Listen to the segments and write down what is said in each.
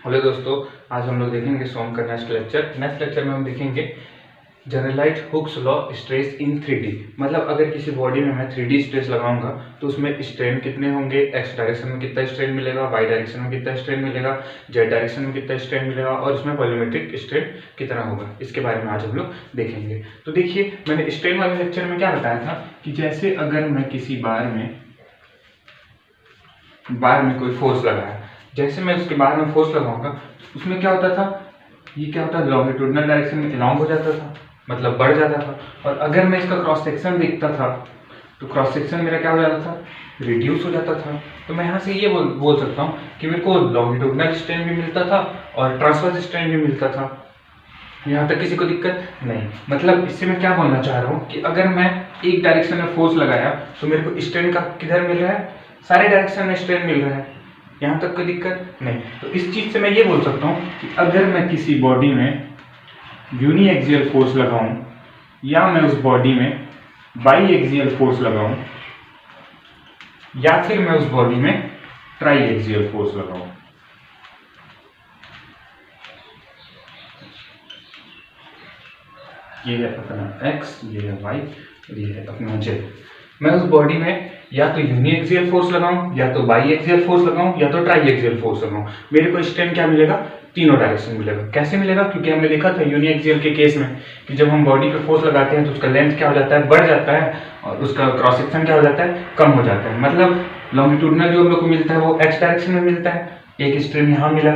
Hello दोस्तों, आज हम लोग देखेंगे सोम का नेक्स्ट लेक्चर में हम देखेंगे generalised Hooke's law stress in 3D। मतलब अगर किसी बॉडी में मैं 3D स्ट्रेस लगाऊंगा तो उसमें स्ट्रेन कितने होंगे, एक्स डायरेक्शन में कितना स्ट्रेन मिलेगा, वाई डायरेक्शन में कितना स्ट्रेन मिलेगा, जेड डायरेक्शन में कितना स्ट्रेन मिलेगा और उसमें वॉल्यूमेट्रिक स्ट्रेन कितना होगा, इसके बारे में आज हम लोग देखेंगे। तो देखिए, मैंने स्ट्रेन वाले लेक्चर में क्या बताया था कि जैसे अगर मैं किसी बार में कोई फोर्स लगाया, जैसे मैं उसके बार में फोर्स लगाऊंगा उसमें क्या होता था, ये क्या होता है, लॉन्गिट्यूडनल डायरेक्शन में इलॉन्ग हो जाता था, मतलब बढ़ जाता था। और अगर मैं इसका क्रॉस सेक्शन देखता था तो क्रॉस सेक्शन मेरा क्या हो जाता था, रिड्यूस हो जाता था। तो मैं यहाँ से ये बोल सकता हूँ कि मेरे को लॉन्गिट्यूडनल स्ट्रेन भी मिलता था और ट्रांसवर्स स्ट्रेन भी मिलता था। यहाँ तक किसी को दिक्कत नहीं। मतलब इससे मैं क्या बोलना चाह रहा हूँ कि अगर मैं एक डायरेक्शन में फोर्स लगाया तो मेरे को स्ट्रेन का किधर मिल रहा है, सारे डायरेक्शन में स्ट्रेन मिल रहा है। यहाँ तक कोई दिक्कत नहीं। तो इस चीज से मैं ये बोल सकता हूँ कि अगर मैं किसी बॉडी में यूनी एक्सियल फोर्स लगाऊं या मैं उस बॉडी में बाई एक्सियल फोर्स लगाऊं या फिर मैं उस बॉडी में ट्राई एक्सियल फोर्स लगाऊं, ये है अपना x, ये है y और ये है अपना z। मैं उस बॉडी में या तो यूनी एक्सियल फोर्स लगाऊं या तो बाई एक्सियल फोर्स लगाऊं या तो ट्राई एक्सियल फोर्स लगाऊं, मेरे को स्ट्रेन क्या मिलेगा, तीनों डायरेक्शन मिलेगा। कैसे मिलेगा, क्योंकि हमने देखा था यूनी एक्सियल के केस में कि जब हम बॉडी पे फोर्स लगाते हैं तो उसका लेंथ क्या हो जाता है, बढ़ जाता है और उसका क्रॉस सेक्शन क्या हो जाता है, कम हो जाता है। मतलब लॉन्गिट्यूडनल जो हम लोग को मिलता है वो एक्स डायरेक्शन में मिलता है, एक स्ट्रेन यहाँ मिला,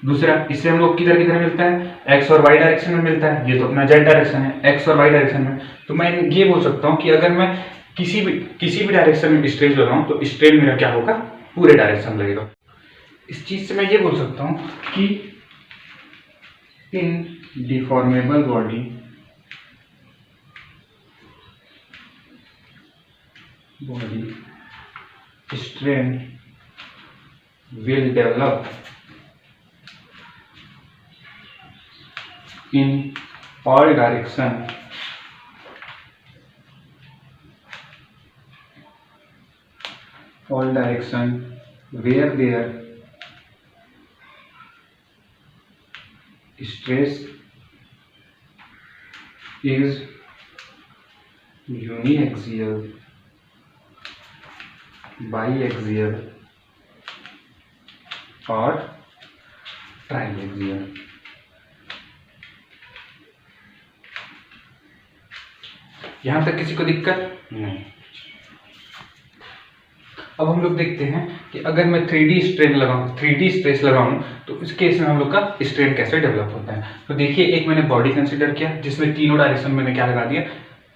दूसरा इससे हम लोग किधर किधर मिलता है, एक्स और वाई डायरेक्शन में मिलता है, ये तो अपना जेड डायरेक्शन है, एक्स और वाई डायरेक्शन में। तो मैं ये बोल सकता हूँ कि अगर मैं किसी भी डायरेक्शन में स्ट्रेन लगाऊं तो स्ट्रेन मेरा क्या होगा, पूरे डायरेक्शन लगेगा। इस चीज से मैं ये बोल सकता हूँ कि in deformable body strain will develop in all direction where there stress is uniaxial, biaxial और ट्राइएक्सियल। यहां तक किसी को दिक्कत नहीं। अब हम लोग देखते हैं कि अगर मैं 3D स्ट्रेस लगाऊं तो इस केस में हम लोग का स्ट्रेन कैसे डेवलप होता है। तो देखिए, एक मैंने बॉडी कंसीडर किया जिसमें तीनों डायरेक्शन मैंने क्या लगा दिया,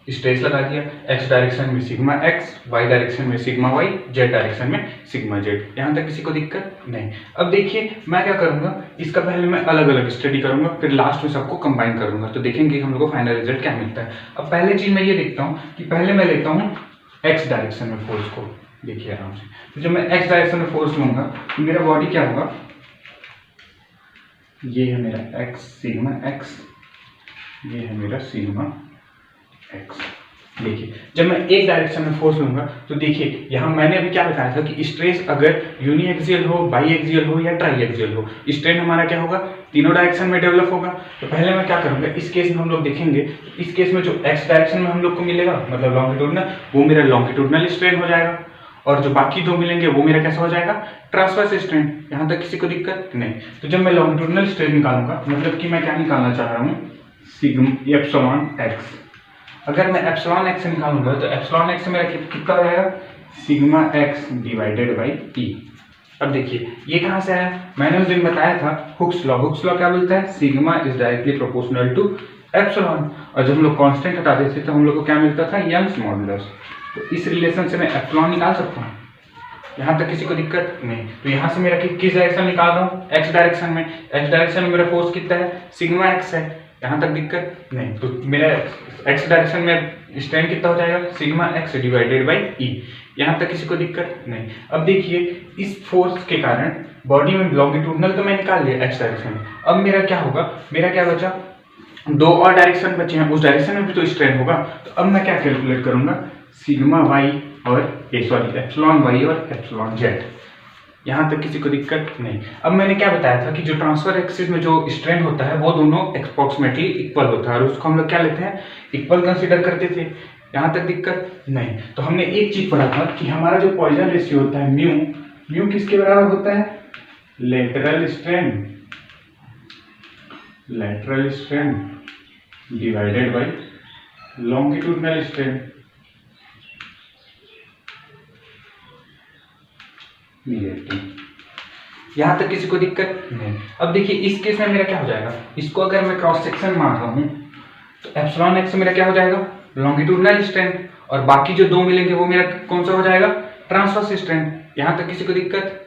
स्ट्रेस लगा दिया। एक्स डायरेक्शन में सिग्मा एक्स, वाई डायरेक्शन में सिग्मा वाई, जेड डायरेक्शन में सिग्मा जेड। यहाँ तक किसी को दिक्कत नहीं। अब देखिए, मैं क्या करूंगा, इसका पहले मैं अलग अलग स्टडी करूंगा, फिर लास्ट में सबको कंबाइन करूंगा, तो देखेंगे हम लोग को फाइनल रिजल्ट क्या मिलता है। अब पहले चीज मैं ये देखता हूँ कि पहले मैं लेता हूँ एक्स डायरेक्शन में फोर्स को। देखिए आराम से, तो जब मैं एक्स डायरेक्शन में फोर्स लूंगा तो मेरा बॉडी क्या होगा, ये है मेरा एक्स सिग्मा एक्स, ये है मेरा सिग्मा एक्स। देखिए, जब मैं एक डायरेक्शन में फोर्स लूंगा तो देखिए यहाँ मैंने अभी क्या बताया था कि स्ट्रेस अगर यूनी एक्सियल हो, बाई एक्सियल हो या ट्राई एक्सियल हो, स्ट्रेन हमारा क्या होगा, तीनों डायरेक्शन में डेवलप होगा। तो पहले मैं क्या करूंगा, इस केस में हम लोग देखेंगे, इस केस में जो एक्स डायरेक्शन में हम लोग को मिलेगा मतलब लॉन्गिट्यूडनल, वो मेरा लॉन्गिट्यूडनल स्ट्रेन हो जाएगा और जो बाकी दो मिलेंगे वो मेरा कैसा हो जाएगा, ट्रांसवर्स स्ट्रेन। यहाँ तक किसी को दिक्कत नहीं। तो जब मैं लॉन्गिट्यूडनल स्ट्रेन निकालूंगा, मतलब कि मैं क्या निकालना चाह रहा हूँ, सिग्मा एप्सिलॉन एक्स। अगर मैं एप्सिलॉन एक्स निकालूंगा तो एप्सिलॉन एक्स मेरा कितना हो जाएगा, sigma x divided by E. अब देखिए ये कहाँ से आया, मैंने उस दिन बताया था हुक्स लॉ। हुक्स लॉ क्या बोलता है, sigma is directly proportional to epsilon. और जब हम लोग कांस्टेंट हटाते थे तो हम लोग को क्या मिलता था, यंग्स मॉडुलस। तो इस रिलेशन से मैं एप्सिलॉन निकाल सकता हूँ। यहाँ तक किसी को दिक्कत नहीं। तो यहाँ से मेरा किस डायरेक्शन निकाल रहा हूँ, एक्स डायरेक्शन में। एक्स डायरेक्शन में मेरा फोर्स कितना है, सिग्मा एक्स है। यहाँ तक दिक्कत नहीं। तो मेरा एक्स डायरेक्शन में स्ट्रेन कितना हो जाएगा, sigma x divided by E. यहाँ तक किसी को दिक्कत नहीं। अब देखिए, इस फोर्स के कारण बॉडी में लॉन्गिट्यूडनल तो मैं निकाल लिया एक्स डायरेक्शन में। अब मेरा क्या होगा, मेरा क्या बचा, दो और डायरेक्शन बचे हैं, उस डायरेक्शन में भी तो स्ट्रेन होगा। तो अब मैं क्या कैलकुलेट करूंगा, सिग्मा वाई और एप्सिलॉन वाई और एप्सिलॉन जेड। यहाँ तक किसी को दिक्कत नहीं। अब मैंने क्या बताया था कि जो ट्रांसफर एक्सिस में जो स्ट्रेन होता है वो दोनों अप्रोक्सीमेटली इक्वल होता है और उसको हम लोग क्या लेते हैं, इक्वल कंसीडर करते थे। यहाँ तक दिक्कत नहीं। तो हमने एक चीज पढ़ा था कि हमारा जो पॉइजन रेशियो होता है म्यू, म्यू किसके बराबर होता है, lateral strain, lateral strain divided by longitudinal strain. यहां तक किसी को दिक्कत नहीं। अब देखिए इस केस में मेरा क्या हो जाएगा, इसको अगर मैं क्रॉस सेक्शन मान रहा हूं तो एप्सिलॉन एक्स मेरा क्या हो जाएगा, लॉन्गिट्यूडनल स्ट्रेन, और बाकी जो दो मिलेंगे वो मेरा कौन सा हो जाएगा, ट्रांसवर्स स्ट्रेन। यहां तक किसी को दिक्कत।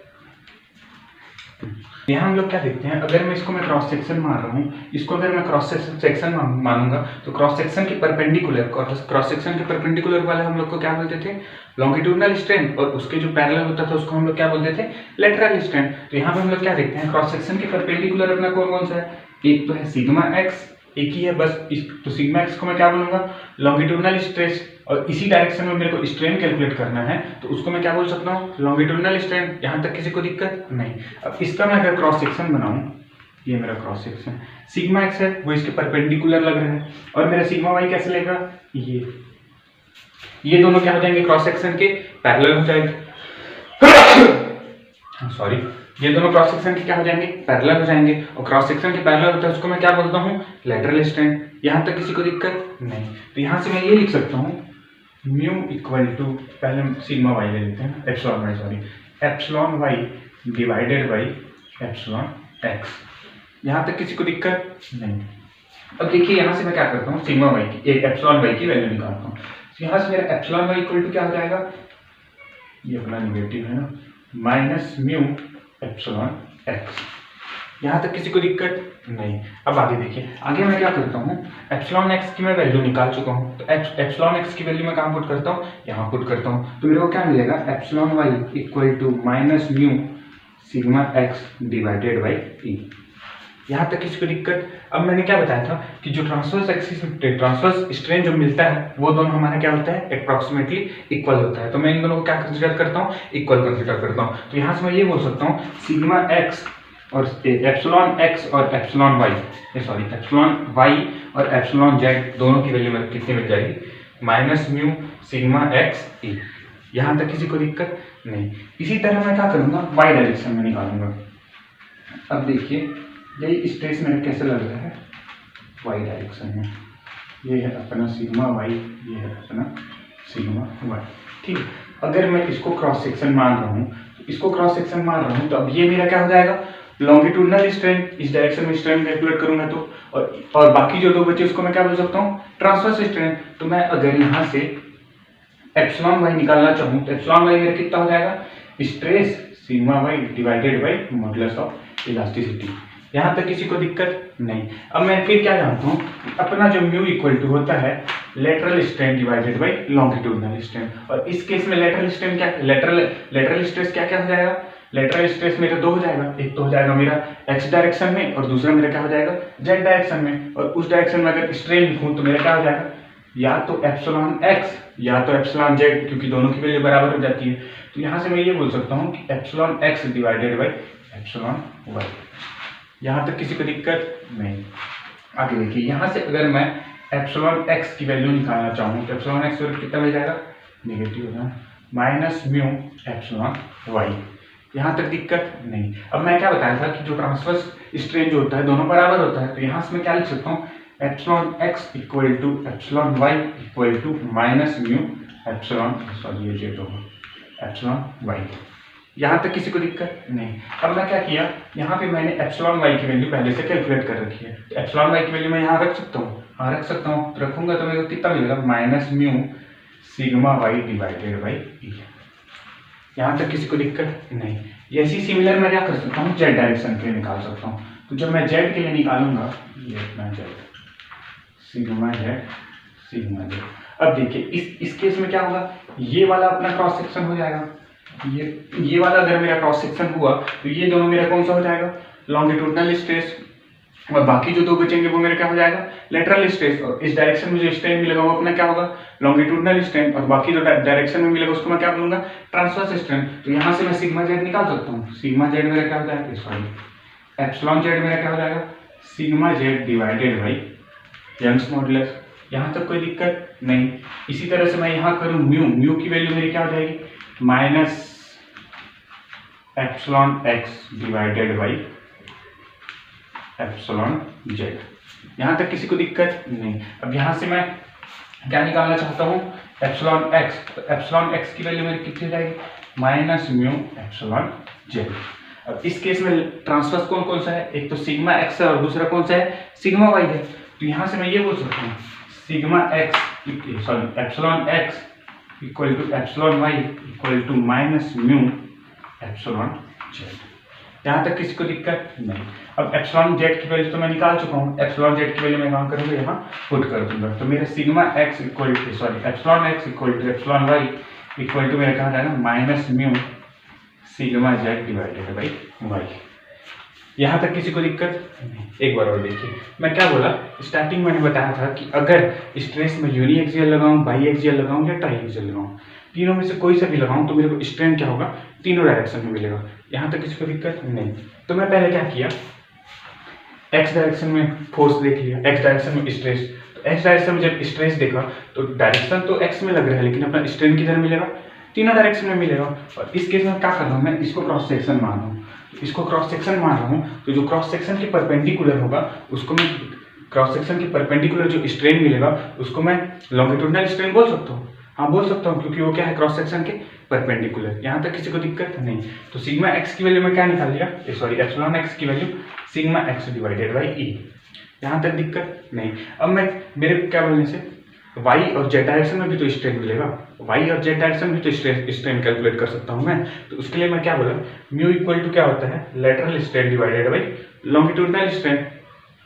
यहाँ हम लोग क्या देखते हैं, अगर मैं इसको मैं क्रॉस सेक्शन मान रहा हूँ, इसको अगर मैं क्रॉस सेक्शन मानूंगा तो क्रॉस सेक्शन के परपेंडिकुलर, क्रॉस सेक्शन के परपेंडिकुलर वाले हम लोग को क्या बोलते थे, लॉन्गिट्यूडनल स्ट्रेन, और उसके जो पैरेलल होता था उसको हम लोग क्या बोलते थे, लेटरल स्ट्रेन। तो यहाँ पे हम लोग क्या देखते हैं, क्रॉस सेक्शन के परपेंडिकुलर अपना कौन कौन सा है, एक तो है सिग्मा एक्स, एक ही है बस, तो सिग्मा एक्स को मैं क्या बोलूंगा, लॉन्गिट्यूडनल स्ट्रेस, और इसी डायरेक्शन में मेरे को स्ट्रेन कैलकुलेट करना है तो उसको मैं क्या बोल सकता हूँ, लॉन्गिट्यूडनल स्ट्रेन। यहाँ तक किसी को दिक्कत नहीं। अब इसका मैं अगर क्रॉस सेक्शन बनाऊं, ये मेरा क्रॉस सेक्शन सिग्मा एक्स है, वो इसके परपेंडिकुलर लग रहा है, और मेरा सिग्मा वाई कैसे लगेगा, ये दोनों क्या हो जाएंगे, क्रॉस सेक्शन के पैरेलल हो जाएंगे, सॉरी, ये दोनों क्रॉस सेक्शन के क्या हो जाएंगे, पैरेलल हो जाएंगे, और क्रॉस सेक्शन के पैरेलल होता है उसको मैं क्या बोलता हूँ, लेटरल स्ट्रेन। यहाँ तक किसी को दिक्कत नहीं। तो यहाँ से मैं ये लिख सकता हूँ म्यू इक्वल टू, पहले हम सिग्मा वाई ले लेते हैं, epsilon y, sorry, epsilon y divided by epsilon x. यहाँ तक किसी को दिक्कत नहीं। अब देखिए यहाँ से मैं क्या करता हूँ, सिग्मा वाई की, एक एप्सिलॉन वाई की वैल्यू निकालता हूँ। यहाँ से मेरा एप्सिलॉन वाई इक्वल टू क्या हो जाएगा, ये अपना निगेटिव है ना, माइनस म्यू एप्सिलॉन एक्स। यहाँ तक किसी को दिक्कत नहीं। अब आगे देखिए, आगे मैं क्या करता हूँ, एप्सिलॉन एक्स की मैं वैल्यू निकाल चुका हूँ, तो एप्सिलॉन एक्स की वैल्यू मैं कहाँ पुट करता हूँ, यहाँ पुट करता हूँ। तो मेरे को क्या मिलेगा, epsilon y equal to minus mu sigma x divided by E. यहाँ तक किसी को दिक्कत। अब मैंने क्या बताया था कि जो ट्रांसवर्स एक्सिस ट्रांसवर्स स्ट्रेन जो मिलता है वो दोनों हमारा क्या होता है, अप्रॉक्सीमेटली इक्वल होता है। तो मैं इन दोनों को क्या कंसिडर करता हूँ, इक्वल कंसिडर करता हूँ। तो यहाँ से मैं ये बोल सकता हूँ सिग्मा एक्स और एप्सिलॉन एक्स और epsilon y, sorry epsilon y और एप्सिलॉन जेड दोनों की वैल्यू मेरे कितनी मिल जाएगी, minus mu sigma x E. यहाँ तक किसी को दिक्कत नहीं। इसी तरह मैं क्या करूँगा, वाई डायरेक्शन में निकालूंगा। अब देखिए यही स्ट्रेस मेरा कैसे लग रहा है, वाई डायरेक्शन में, ये है अपना सिग्मा वाई, ये है अपना सिग्मा वाई, ठीक। अगर मैं इसको क्रॉस सेक्शन मान रहा हूँ, इसको क्रॉस सेक्शन मान रहा हूँ, तो अब ये मेरा क्या हो जाएगा, लॉन्गिट्यूडनल स्ट्रेन, इस डायरेक्शन में स्ट्रेन कैलकुलेट करूंगा तो, और बाकी जो दो बचे उसको मैं क्या बोल सकता हूँ, ट्रांसवर्स स्ट्रेन। तो मैं अगर यहाँ से एप्सिलॉन वाई निकालना चाहूँ तो एप्सिलॉन वाई मेरा कितना हो जाएगा, stress sigma y divided by modulus of elasticity. यहाँ तक किसी को दिक्कत नहीं। अब मैं फिर क्या जानता हूँ, अपना जो म्यू इक्वल टू होता है lateral strain divided by longitudinal strain, और इस केस में लेटरल स्ट्रेन क्या, लेटरल स्ट्रेस क्या क्या हो जाएगा, लेटरल स्ट्रेस मेरा दो हो जाएगा, एक तो हो जाएगा मेरा एक्स डायरेक्शन में और दूसरा मेरा क्या हो जाएगा, जेड डायरेक्शन में। और उस डायरेक्शन में अगर स्ट्रेन लिखूँ तो मेरा क्या हो जाएगा, या तो एप्सिलॉन एक्स या तो एप्सिलॉन जेड, क्योंकि दोनों की वैल्यू बराबर हो जाती है। तो यहाँ से मैं ये बोल सकता हूँ कि epsilon x divided by epsilon y. यहाँ तक किसी को दिक्कत नहीं। आगे देखिए, यहाँ से अगर मैं एप्सिलॉन एक्स की वैल्यू निकालना चाहूँ तो एप्सिलॉन एक्स वैल्यू कितना मिल जाएगा, नेगेटिव हो जाए, माइनस म्यू एप्सिलॉन वाई। यहाँ तक दिक्कत नहीं। अब मैं क्या बताया था कि जो ट्रांसवर्स स्ट्रेन जो होता है दोनों बराबर होता है, तो यहाँ से मैं क्या लिख सकता हूँ, epsilon x equal to epsilon y equal to minus mu epsilon, sorry ये जेड होगा, एप्सिलॉन वाई। यहाँ तक किसी को दिक्कत नहीं। अब मैं क्या किया, यहाँ पे मैंने एप्सिलॉन वाई की वैल्यू पहले से कैलकुलेट कर रखी है, तो एप्सिलॉन वाई की वैल्यू मैं यहाँ रख सकता हूँ, हाँ रख सकता हूँ। तो रखूंगा तो मेरे को कितना मिलेगा, minus mu sigma y divided by E. यहाँ तक किसी को दिक्कत नहीं। ऐसी सिमिलर मैं क्या कर सकता हूँ, जेड डायरेक्शन के लिए निकाल सकता हूँ। तो जब मैं जेड के लिए निकालूंगा, ये अपना Z sigma Z sigma Z. अब देखिए इस केस में क्या होगा, ये वाला अपना क्रॉस सेक्शन हो जाएगा, ये वाला अगर मेरा क्रॉस सेक्शन हुआ तो ये दोनों मेरा कौन सा हो जाएगा, लॉन्गिट्यूडनल स्ट्रेस, और बाकी जो दो बचेंगे वो मेरा क्या हो जाएगा, लेटरल स्ट्रेस। और इस डायरेक्शन में जो स्ट्रेन मिलेगा वो अपना क्या होगा, लॉन्गिट्यूडनल स्ट्रेन। और बाकी जो डायरेक्शन में मिलेगा उसको मैं क्या बोलूंगा, ट्रांसवर्स स्ट्रेन। तो यहाँ से मैं सिग्मा जेड निकाल सकता हूँ। सिग्मा जेड मेरा क्या हो जाएगा, सॉरी एप्सिलॉन जेड मेरा क्या हो जाएगा, sigma Z divided by Young's modulus. यहाँ तक कोई दिक्कत नहीं। इसी तरह से मैं यहाँ करूँ म्यू, म्यू की वैल्यू मेरी क्या हो जाएगी, minus epsilon x divided by epsilon z. यहाँ तक किसी को दिक्कत नहीं। अब यहाँ से मैं क्या निकालना चाहता हूँ, एप्सिलॉन एक्स। तो एप्सिलॉन एक्स की वैल्यू मेरी कितनी जाएगी, माइनस म्यू एप्सिलॉन जेड। अब इस केस में ट्रांसवर्स कौन कौन सा है, एक तो सिग्मा एक्स है और दूसरा कौन सा है, सिग्मा वाई है। तो यहाँ से मैं ये बोल सकता हूँ sigma x sorry epsilon x equal to epsilon y equal to minus mu epsilon z. यहाँ तक किसी को दिक्कत नहीं। अब एप्सिलॉन जेड की वैल्यू तो मैं निकाल चुका हूँ, एप्सिलॉन जेड की वैल्यू मैं कहाँ करूँगा, यहाँ पुट कर दूंगा। तो मेरा sigma x equal to sorry epsilon x equal to epsilon y equal to मेरा कहाँ जाएगा, minus mu sigma Z divided by y. यहाँ तक किसी को दिक्कत नहीं। एक बार और देखिए, मैं क्या बोला, स्टार्टिंग मैंने बताया था कि अगर स्ट्रेस में यूनी एक्सियल लगाऊं, बाई एक्सियल लगाऊं या ट्राई एक्सियल लगाऊं, तीनों में से कोई सा भी लगाऊं तो मेरे को स्ट्रेन क्या होगा, तीनों डायरेक्शन में मिलेगा। यहाँ तक किसी को दिक्कत नहीं। तो मैं पहले क्या किया, एक्स डायरेक्शन में फोर्स देख लिया, एक्स डायरेक्शन में स्ट्रेस। तो एक्स डायरेक्शन में जब स्ट्रेस देखा तो डायरेक्शन तो एक्स में लग रहा है लेकिन अपना स्ट्रेन किधर मिलेगा, तीनों डायरेक्शन में मिलेगा। और इस केस में क्या कर रहा हूँ, मैं इसको क्रॉस सेक्शन मान रहा हूँ। इसको क्रॉस सेक्शन मान रहा हूँ तो जो क्रॉस सेक्शन के परपेंडिकुलर होगा उसको मैं, क्रॉस सेक्शन के परपेंडिकुलर जो स्ट्रेन मिलेगा उसको मैं लॉन्गिट्यूडनल स्ट्रेन बोल सकता हूँ। हाँ बोल सकता हूँ, क्योंकि वो क्या है, क्रॉस सेक्शन के परपेंडिकुलर। यहाँ तक किसी को दिक्कत नहीं। तो सिग्मा एक्स की वैल्यू में क्या निकाल लिया, सॉरी एप्सिलॉन एक्स की value sigma x divided by E. यहाँ तक दिक्कत नहीं। अब मैं मेरे क्या बोलने से वाई और जेड डायरेक्शन में भी तो स्ट्रेन मिलेगा, वाई और जेड डायरेक्शन में भी तो स्ट्रेन कैलकुलेट कर सकता हूँ मैं। तो उसके लिए मैं क्या बोला, म्यू इक्वल टू क्या होता है, lateral strain divided by longitudinal strain.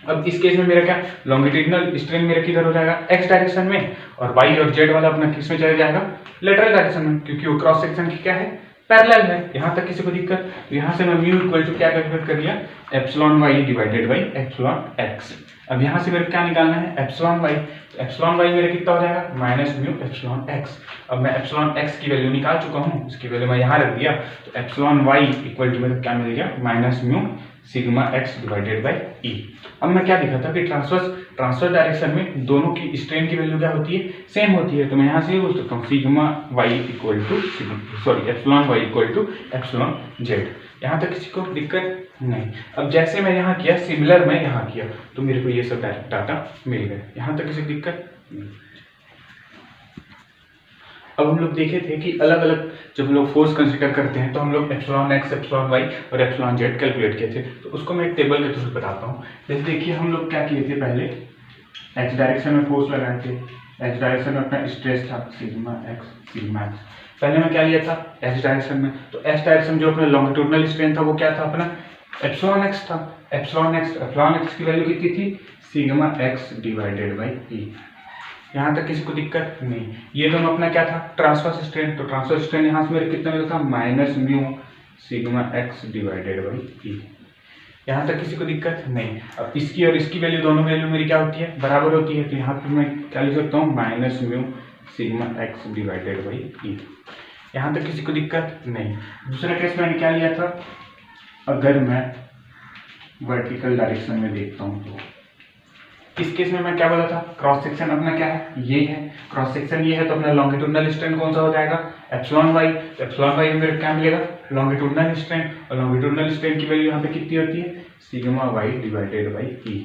अब इस केस में मेरा क्या, लॉन्गिट्यूडनल स्ट्रेन मेरा किधर हो जाएगा, एक्स डायरेक्शन में, और वाई और जेड वाला अपना किस में चला जाएगा, लेटरल डायरेक्शन में, क्योंकि वो क्रॉस सेक्शन की क्या है, पैरेलल है। यहाँ तक किसी को दिक्कत। तो यहाँ से मैं म्यू इक्वल टू क्या कैलकुलेट कर लिया, epsilon y divided by epsilon x. अब यहाँ से मेरे क्या निकालना है, एप्सिलॉन वाई। एप्सिलॉन वाई मेरा कितना हो जाएगा, माइनस म्यू एप्सिलॉन एक्स। अब मैं एप्सिलॉन एक्स की वैल्यू निकाल चुका हूँ, इसकी वैल्यू मैं यहाँ रख दिया। तो एप्सिलॉन वाई इक्वल टू मेरा क्या मिल गया, minus mu sigma x divided by E. अब मैं क्या दिखा था कि ट्रांसवर्स डायरेक्शन में दोनों की स्ट्रेन की वैल्यू क्या होती है, सेम होती है। तो मैं यहाँ से ये बोल सकता हूँ sigma y equal to sorry epsilon y equal to epsilon z. यहाँ तक किसी को दिक्कत नहीं। अब जैसे मैं यहाँ किया सिमिलर मैं यहाँ किया तो मेरे को ये सब डाटा मिल गए। यहाँ तक किसी दिक्कत नहीं। अब हम लोग देखे थे कि अलग अलग जब हम लोग फोर्स कंसीडर करते हैं तो हम लोग एप्सिलॉन एक्स, एप्सिलॉन वाई और एप्सिलॉन जेड कैलकुलेट किए थे। तो उसको मैं एक टेबल के थ्रू बताता हूँ। जैसे देखिए हम लोग क्या किए थे, पहले एक्स डायरेक्शन में फोर्स लगाए थे, एक्स डायरेक्शन में अपना स्ट्रेस था सिग्मा एक्स सिग्मा एक्स। पहले मैं क्या लिया था एक्स डायरेक्शन में, तो एक्स डायरेक्शन जो अपना लॉन्गिट्यूडनल स्ट्रेन था वो क्या था अपना, एप्सिलॉन एक्स था। एप्सिलॉन एक्स की वैल्यू कितनी थी, sigma x divided by E. यहाँ तक किसी को दिक्कत नहीं। ये दोनों अपना क्या था, ट्रांसवर्स स्ट्रेन। तो ट्रांसवर्स स्ट्रेन यहाँ से मेरे कितना मिला था, minus mu sigma x divided by E. यहाँ तक किसी को दिक्कत नहीं। अब इसकी और इसकी वैल्यू, दोनों वैल्यू मेरी क्या होती है, बराबर होती है। तो यहाँ पे मैं क्या लिख सकता हूँ, minus mu sigma x divided by E. यहाँ तक किसी को दिक्कत नहीं। दूसरा केस मैंने क्या लिया था, अगर मैं वर्टिकल डायरेक्शन में देखता हूँ तो इस केस में मैं क्या बोला था, क्रॉस सेक्शन अपना क्या है, ये है क्रॉस सेक्शन, ये है। तो अपना लॉन्गिट्यूडनल स्ट्रेन कौन सा हो जाएगा, एप्सिलॉन वाई। तो एप्सिलॉन वाई में मेरे क्या मिलेगा, लॉन्गिट्यूडनल स्ट्रेन। और लॉन्गिट्यूडनल स्ट्रेन की वैल्यू यहाँ पे कितनी होती है, sigma y divided by E.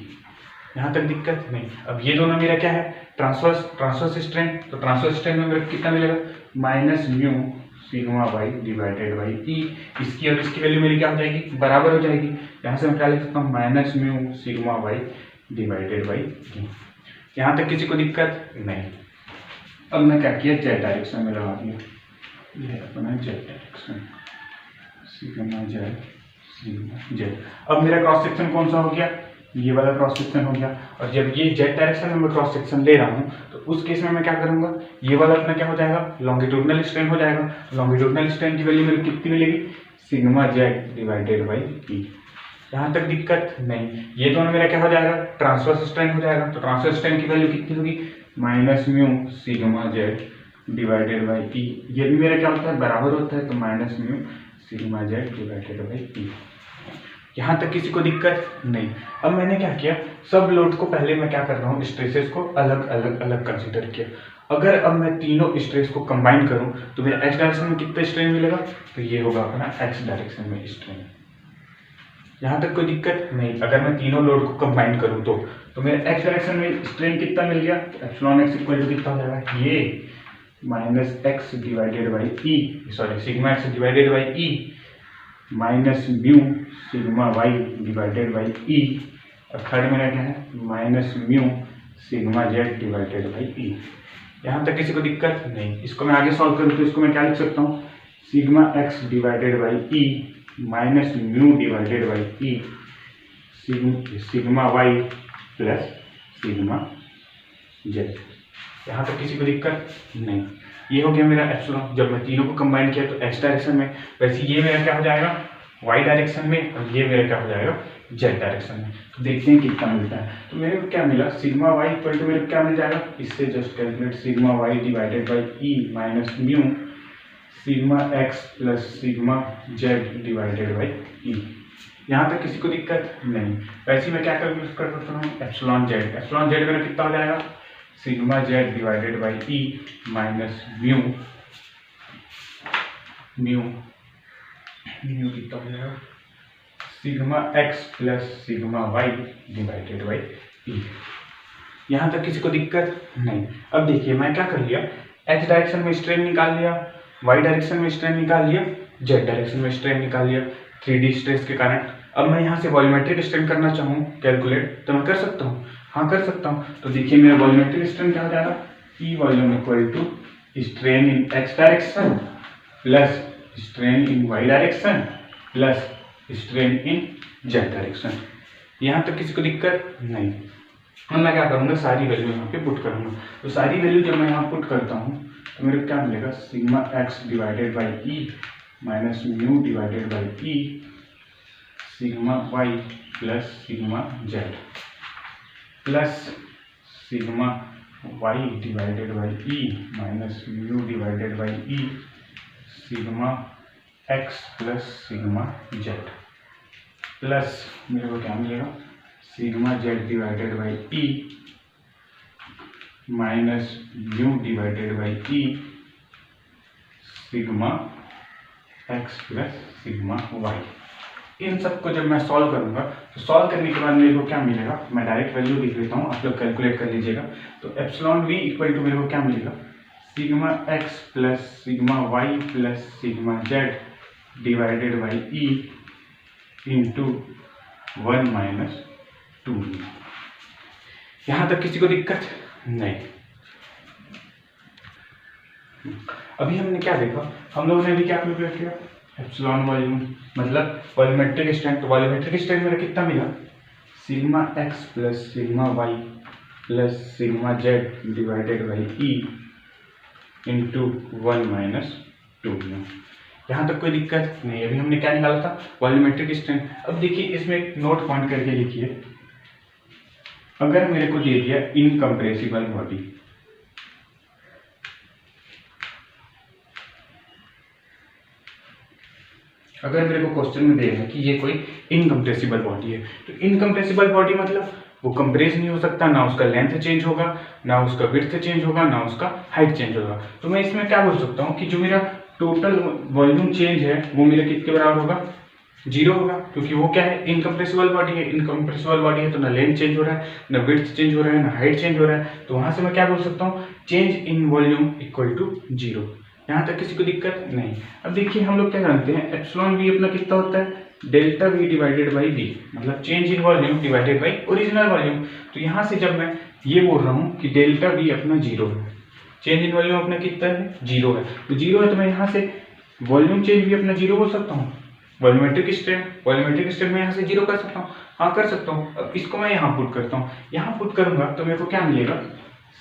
यहाँ तक दिक्कत नहीं। अब ये दोनों मेरा क्या है, ट्रांसवर्स स्ट्रेन। तो ट्रांसवर्स स्ट्रेन में मेरे कितना मिलेगा, minus mu sigma y divided by E. इसकी और इसकी वैल्यू मेरी क्या हो जाएगी, बराबर हो जाएगी। यहाँ से मैं क्या लिख सकता हूँ, minus mu sigma y divided by E. यहाँ तक किसी को दिक्कत नहीं। अब मैं क्या किया, जेड डायरेक्शन में लगा दिया, ये अपना Z direction sigma Z sigma Z. अब मेरा क्रॉस सेक्शन कौन सा हो गया, ये वाला क्रॉस सेक्शन हो गया। और जब ये जेड डायरेक्शन में मैं क्रॉस सेक्शन ले रहा हूँ तो उस केस में मैं क्या करूँगा, ये वाला अपना क्या हो जाएगा, लॉन्गिट्यूडनल स्ट्रेन हो जाएगा। लॉन्गिट्यूडनल स्ट्रेन की वैल्यू मेरी कितनी मिलेगी, sigma Z divided by E. यहाँ तक दिक्कत नहीं। ये दोनों मेरा क्या हो जाएगा, ट्रांसवर्स स्ट्रेन हो जाएगा। तो ट्रांसवर्स स्ट्रेन की वैल्यू कितनी होगी, minus mu sigma Z divided by E. ये भी मेरा क्या होता है, बराबर होता है, तो minus mu sigma Z divided by E. यहाँ तक किसी को दिक्कत नहीं। अब मैंने क्या किया, सब लोड को पहले मैं क्या कर रहा हूँ, स्ट्रेसेस को अलग अलग अलग कंसीडर किया। अगर अब मैं तीनों स्ट्रेस को कंबाइन करूँ तो मेरा एक्स डायरेक्शन में कितना स्ट्रेन मिलेगा, तो ये होगा अपना एक्स डायरेक्शन में स्ट्रेन। यहाँ तक कोई दिक्कत नहीं। अगर मैं तीनों लोड को कंबाइन करूँ तो मेरे एक्स डायरेक्शन में स्ट्रेन कितना मिल गया, एप्सिलॉन एक्स इक्वल टू कितना हो जाएगा, ये minus x divided by E, sorry sigma x divided by E minus mu sigma y divided by E. और थर्ड मेरा क्या है, minus mu sigma Z divided by E. यहाँ तक किसी को दिक्कत नहीं। इसको मैं आगे सॉल्व करूँ तो इसको मैं क्या लिख सकता हूँ, sigma x divided by E minus mu divided by E sigma y plus sigma z. यहाँ तक किसी को दिक्कत नहीं। ये हो गया मेरा एप्सिलॉन। जब मैं तीनों को कंबाइन किया तो एक्स डायरेक्शन में, वैसे ये मेरा क्या हो जाएगा, वाई डायरेक्शन में, और ये मेरा क्या हो जाएगा, जेड डायरेक्शन में। तो देखते हैं कितना मिलता है। तो मेरे को क्या मिला, सिग्मा वाई इक्वल टू मेरे को क्या मिल जाएगा, इससे just calculate sigma y divided by E minus mu sigma x plus sigma Z divided by E. यहाँ तक किसी को दिक्कत नहीं। वैसे मैं क्या कैलकुलेट कर सकता हूँ, एप्सिलॉन जेड। एप्सिलॉन जेड मेरा कितना हो जाएगा, sigma Z divided by E minus mu कितना हो जाएगा, sigma x plus sigma y divided by E. यहाँ तक किसी को दिक्कत नहीं। अब देखिए मैं क्या कर लिया, एक्स डायरेक्शन में स्ट्रेन निकाल लिया, वाई डायरेक्शन में स्ट्रेन निकाल लिया, जेड डायरेक्शन में स्ट्रेन निकाल लिया 3D स्ट्रेस के कारण। अब मैं यहाँ से वॉल्यूमेट्रिक स्ट्रेन करना चाहूँ कैलकुलेट, तो मैं कर सकता हूँ, हाँ कर सकता हूँ। तो देखिए मेरा वॉल्यूमेट्रिक स्ट्रेन क्या हो जाएगा, e volume equal to strain in x direction plus strain in y direction plus strain in z direction. यहाँ तक किसी को दिक्कत नहीं। अब मैं क्या करूँगा, सारी वैल्यू यहाँ पे पुट करूँगा। तो सारी वैल्यू जब मैं यहाँ पुट करता हूँ तो मेरे को क्या मिलेगा, sigma x divided by E minus mu divided by E sigma y plus sigma z plus sigma y divided by E minus mu divided by E sigma x plus sigma z plus मेरे को क्या मिलेगा, sigma Z divided by E minus mu divided by E sigma x plus sigma y. इन सबको जब मैं solve करूंगा तो सॉल्व करने के बाद मेरे को क्या मिलेगा, मैं डायरेक्ट वैल्यू लिख लेता हूँ, आप लोग कैलकुलेट कर लीजिएगा। तो एप्सिलॉन वी इक्वल टू मेरे को क्या मिलेगा, sigma x plus sigma y plus sigma Z divided by E into 1 minus 2। यहाँ तक किसी को दिक्कत नहीं। अभी हमने क्या देखा, हम लोगों ने अभी क्या कैलकुलेट किया, एप्सिलॉन वॉल्यूम मतलब वॉल्यूमेट्रिक स्ट्रेंथ। तो वॉल्यूमेट्रिक स्ट्रेंथ मेरा कितना मिला, sigma x plus sigma y plus sigma Z divided by E into 1 minus 2। यहाँ तक कोई दिक्कत नहीं। अभी हमने क्या निकाला था, वॉल्यूमेट्रिक स्ट्रेंथ। अब देखिए इसमें एक नोट पॉइंट करके लिखिए, अगर मेरे को दे दिया इनकम्प्रेसिबल बॉडी, अगर मेरे को क्वेश्चन में दे रहा है कि ये कोई इनकम्प्रेसिबल बॉडी है, तो इनकम्प्रेसिबल बॉडी मतलब वो कंप्रेस नहीं हो सकता, ना उसका लेंथ चेंज होगा, ना उसका विड्थ चेंज होगा, ना उसका हाइट चेंज होगा। तो मैं इसमें क्या बोल सकता हूँ कि जो मेरा टोटल वॉल्यूम चेंज है वो मेरे कितने बराबर होगा, 0 होगा, क्योंकि वो क्या है, इनकम्प्रेसिबल बॉडी है। इनकम्प्रेसिबल बॉडी है तो ना लेंथ चेंज हो रहा है, ना विड्थ चेंज हो रहा है, ना हाइट चेंज हो रहा है। तो वहां से मैं क्या बोल सकता हूँ, change in volume equal to 0। यहाँ तक किसी को दिक्कत नहीं। अब देखिए हम लोग क्या जानते हैं, एप्सिलॉन वी अपना कितना होता है, delta v divided by v, मतलब change in volume divided by original volume. तो यहाँ से जब मैं ये बोल रहा हूँ कि डेल्टा वी अपना 0 है, चेंज इन वॉल्यूम अपना कितना है, 0 है, तो 0 है, तो मैं यहाँ से वॉल्यूम चेंज भी अपना 0 बोल सकता हूँ। वॉल्यूमेट्रिक स्ट्रेन में यहाँ से 0 कर सकता हूँ, हाँ कर सकता हूँ। अब इसको मैं यहाँ पुट करता हूँ, यहाँ पुट करूँगा तो मेरे को क्या मिलेगा,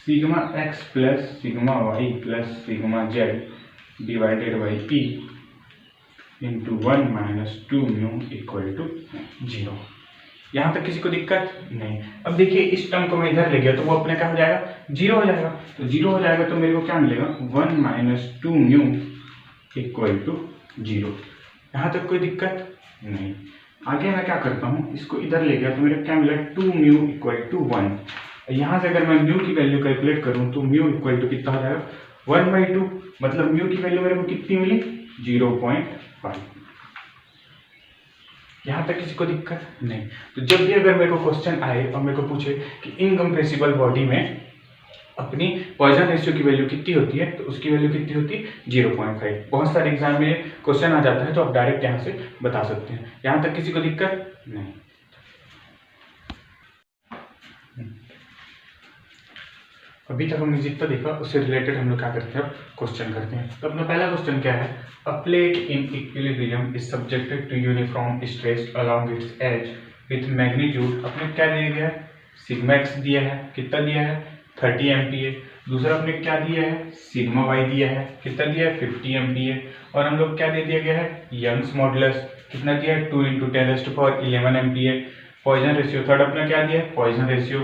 sigma x plus sigma y plus sigma Z divided by E into 1 minus 2 mu equal to 0। यहाँ तक किसी को दिक्कत नहीं। अब देखिए इस टर्म को मैं इधर ले गया तो वो अपने क्या हो जाएगा, 0 हो जाएगा। तो 0 हो जाएगा तो मेरे को क्या मिलेगा, 1 माइनस 2 म्यू इक्वल टू 0। यहाँ तक कोई दिक्कत नहीं। आगे मैं क्या करता हूँ, इसको इधर ले गया तो मेरे क्या मिला, 2 म्यू इक्वल टू 1। यहाँ से अगर मैं म्यू की वैल्यू कैलकुलेट करूँ तो म्यू इक्वल टू कितना हो जाएगा, 1/2। मतलब म्यू की वैल्यू मेरे को कितनी मिली, 0.5। यहाँ तक किसी को दिक्कत नहीं। तो जब भी अगर मेरे को क्वेश्चन आए और मेरे को पूछे कि इनकम्प्रेसिबल बॉडी में अपनी पॉइजन रेशियो की वैल्यू कितनी होती है, तो उसकी वैल्यू कितनी होती है, 0.5। बहुत सारे एग्जाम में क्वेश्चन आ जाता है तो आप डायरेक्ट यहाँ से बता सकते हैं। यहाँ तक किसी को दिक्कत नहीं। अभी तक हमने जितना देखा उससे रिलेटेड हम लोग क्या करते हैं, क्वेश्चन करते हैं। तो अपना पहला क्वेश्चन क्या है, a plate in equilibrium is subjected to uniform stress along its edge with magnitude. अपने क्या दिया गया है, सिग्मा एक्स दिया है, कितना दिया है, 30 MPa। दूसरा अपने क्या दिया है, सिग्मा वाई दिया है, कितना दिया है, 50 MPa। और हम लोग क्या दे दिया गया है, यंग्स मॉडुलस कितना दिया है, 2 × 10⁻11 MPa। पॉइजन रेशियो थर्ड अपना क्या दिया है, पॉइजन रेशियो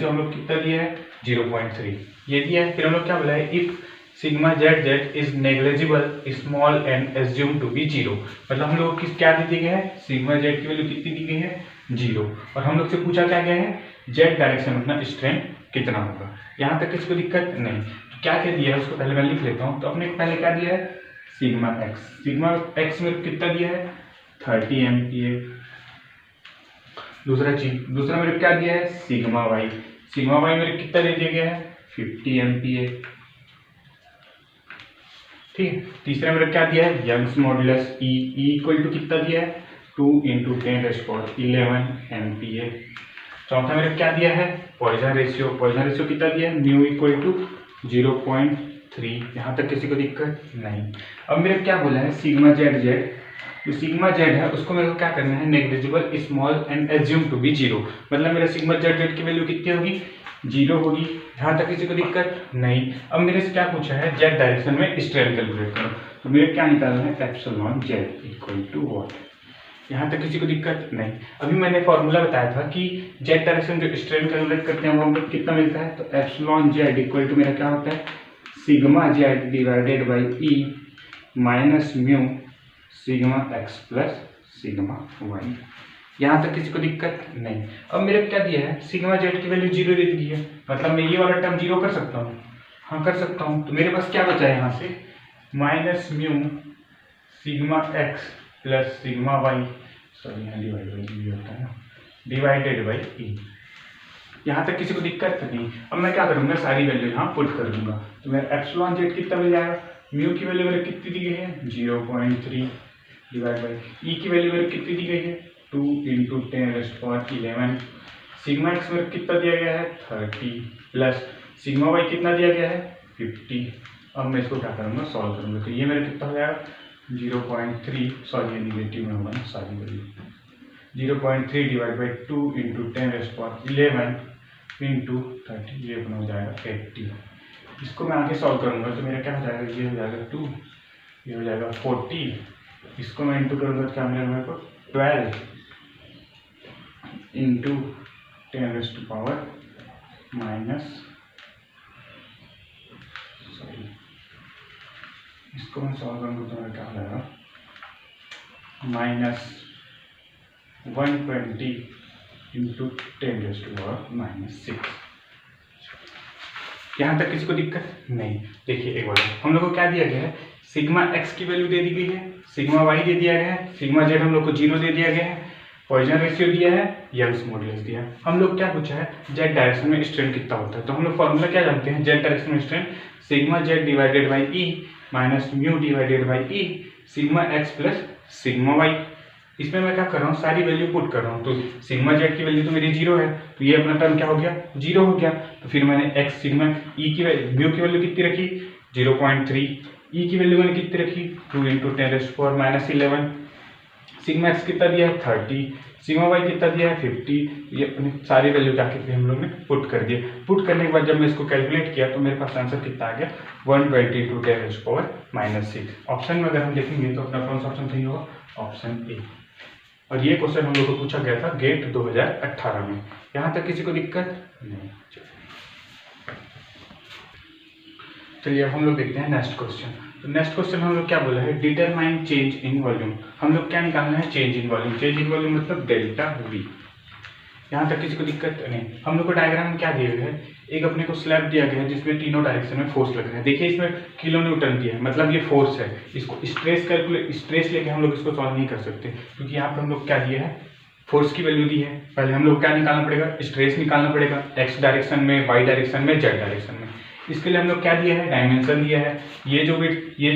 हम लोग कितना दिया है, 0.3 ये दिया है। फिर हम लोग क्या बोला है, if sigma z z is negligible small and assume to be 0। मतलब हम लोग किस क्या दे दिया गया है, सिग्मा जेड की वैल्यू कितनी दी गई है, 0। और हम लोग से पूछा क्या गया है, जेड डायरेक्शन में अपना स्ट्रेन कितना होगा। यहाँ तक किसको दिक्कत नहीं। तो क्या क्या दिया है उसको पहले मैं लिख लेता हूँ। तो अपने पहले क्या दिया है, सिग्मा एक्स में कितना दिया है, 30 MPa। दूसरा मेरे क्या दिया है, सिग्मा वाई मेरे कितना दे दिया गया है, 50 MPa। ठीक है। तीसरा मेरा क्या दिया है, Young's modulus E equal to कितना दिया है, 2 × 10⁻11 MPa। चौथा मेरा क्या दिया है, पॉइजन रेशियो कितना दिया है, म्यू इक्वल टू 0.3। यहाँ तक किसी को दिक्कत नहीं। अब मेरे क्या बोला है, सिग्मा जेड जो सिग्मा जेड है उसको मेरे को क्या करना है, negligible small and assume to be 0। मतलब मेरा सिग्मा जेड की वैल्यू कितनी होगी, 0 होगी। यहाँ तक किसी को दिक्कत नहीं। अब मेरे से क्या पूछा है, जेड डायरेक्शन में स्ट्रेन कैलकुलेट करो। तो मेरे क्या निकालना है, epsilon z equal to what. यहाँ तक किसी को दिक्कत नहीं। अभी मैंने फॉर्मूला बताया था कि जेड डायरेक्शन जो स्ट्रेन कैलकुलेट करते हैं वो हम लोग कितना मिलता है, तो एप्सिलॉन जेड इक्वल टू मेरा क्या होता है, sigma Z divided by E minus mu sigma x plus sigma Y. यहाँ तक किसी को दिक्कत नहीं। अब मेरे क्या दिया है, सिग्मा जेड की वैल्यू 0 दे दी है। मतलब मैं ये वाला टर्म 0 कर सकता हूँ, हाँ कर सकता हूँ। तो मेरे पास क्या बचा है यहाँ से, minus mu sigma x plus sigma Y, sorry यहाँ डिवाइड होता है ना, डिवाइडेड बाई ई। यहाँ तक किसी को दिक्कत नहीं। अब मैं क्या करूँगा, सारी वैल्यू यहाँ पुट कर दूंगा। तो मेरा एप्सिलॉन जेड कितना मिल जाएगा, म्यू की वैल्यू मेरे कितनी दी गई है, 0.3 डिवाइड बाई ई की वैल्यू मेरे कितनी दी गई है, 2 × 10⁻11। सिग्मा एक्स मेरे कितना दिया गया है, 30 प्लस सिग्मा वाई कितना दिया गया है, 50। अब मैं इसको क्या करूँगा, सॉल्व करूँगा। तो ये मेरा कितना हो जाएगा, 0.3, सॉरी निगेटिव में होगा ना सारी वैल्यू, 0.3 डिवाइड बाई 2 × 10⁻11 इंटू 30, ये अपना हो जाएगा 80। इसको मैं आगे सॉल्व करूँगा तो मेरा क्या हो जाएगा, ये हो जाएगा 2, ये हो जाएगा 40। इसको मैं इंटू करूँगा तो क्या मिलेगा मेरे को, 12 इंटू 10⁻⁻, सॉरी इसको मैं सॉल्व करूँगा तो मेरा क्या हो जाएगा, -120 इंटू 10⁻⁻6। यहाँ तक किसी को दिक्कत नहीं। देखिए एक बार हम लोग को क्या दिया गया है, सिग्मा एक्स की वैल्यू दे दी गई है, सिग्मा वाई दे दिया गया है, सिग्मा जेड हम लोग को 0 दे दिया गया है, पॉइजन रेशियो दिया है, यंग्स मॉडुलस दिया है। हम लोग क्या पूछा है, जेड डायरेक्शन में स्ट्रेन कितना होता है। तो हम लोग फॉर्मूला क्या जानते हैं, जेड डायरेक्शन में strain sigma Z divided by E minus mu divided by E sigma x plus sigma Y. इसमें मैं क्या कर रहा हूँ, सारी वैल्यू पुट कर रहा हूँ। तो सिग्मा जेड की वैल्यू तो मेरी 0 है, तो ये अपना टर्म क्या हो गया, 0 हो गया। तो फिर मैंने एक्स सिग्मा ई की म्यू की वैल्यू कितनी रखी, 0.3, ई की वैल्यू मैंने कितनी रखी, 2 × 10⁻⁻11। सिग्मा एक्स कितना दिया है, 30, सिग्मा वाई कितना दिया है 50, ये अपनी सारी वैल्यू जाके हम लोग ने पुट कर दिए। पुट करने के बाद जब मैं इसको कैलकुलेट किया तो मेरे पास आंसर कितना आ गया 122 ऑप्शन में अगर हम देखेंगे तो अपना कौन सा ऑप्शन सही होगा, ऑप्शन ए। और ये क्वेश्चन हम लोग को पूछा गया था गेट 2018 में। यहाँ तक किसी को दिक्कत नहीं। चलिए अब हम लोग देखते हैं नेक्स्ट क्वेश्चन। तो नेक्स्ट क्वेश्चन हम लोग क्या बोला है, डिटरमाइन चेंज इन वॉल्यूम। हम लोग क्या निकालना है, change in volume. Change in volume मतलब डेल्टा वी। यहाँ तक किसी को दिक्कत नहीं। हम लोग को डायग्राम में क्या दिया गया है, एक अपने को स्लैब दिया गया है जिसमें तीनों डायरेक्शन में फोर्स लग रहा है। देखिए इसमें किलो न्यूटन दिया है, मतलब ये फोर्स है। इसको स्ट्रेस लेके हम लोग इसको सॉल्व नहीं कर सकते, क्योंकि यहाँ पर हम लोग क्या दिया है, फोर्स की वैल्यू दी है। पहले हम लोग क्या निकालना पड़ेगा, स्ट्रेस निकालना पड़ेगा, एक्स डायरेक्शन में, वाई डायरेक्शन में, जेड डायरेक्शन में। इसके लिए हम लोग क्या दिया है, डायमेंशन दिया है। ये जो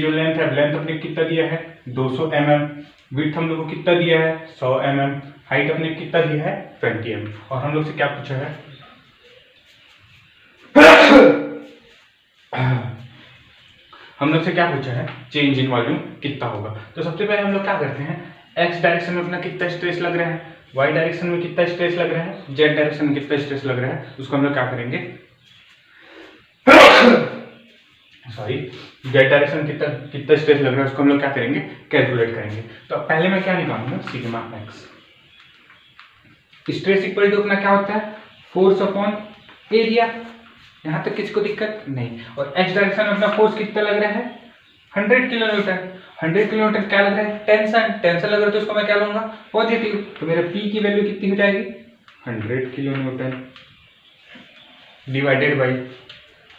लेंथ है, लेंथ अपने कितना दिया है 200 mm, विड्थ हम लोग को कितना दिया है 100 mm, हाइट अपने कितना दिया है 20 mm। और हम लोग से क्या पूछा है हम लोग से क्या पूछा है, चेंज इन वॉल्यूम कितना होगा। तो सबसे पहले हम लोग क्या करते हैं, एक्स डायरेक्शन में अपना कितना स्ट्रेस लग रहा है, वाई डायरेक्शन में कितना स्ट्रेस लग रहा है, जेड डायरेक्शन में कितना स्ट्रेस लग रहा है, उसको हम लोग क्या करेंगे सॉरी जेड डायरेक्शन में कितना स्ट्रेस लग रहा है उसको हम लोग क्या करेंगे, कैलकुलेट करेंगे। तो पहले मैं क्या निकालूंगा, sigma X. Stress equal to अपना क्या होता है, फोर्स अपॉन एरिया। यहां तक किसको दिक्कत नहीं। और एक्स डायरेक्शन में अपना फोर्स कितना लग रहा है 100 किलो न्यूटन। 100 किलो न्यूटन क्या लग रहा है, टेंशन लग रहा है, तो उसको मैं क्या लूंगा पॉजिटिव। तो मेरा पी की वैल्यू कितनी हो जाएगी 100 किलो न्यूटन डिवाइडेड बाई।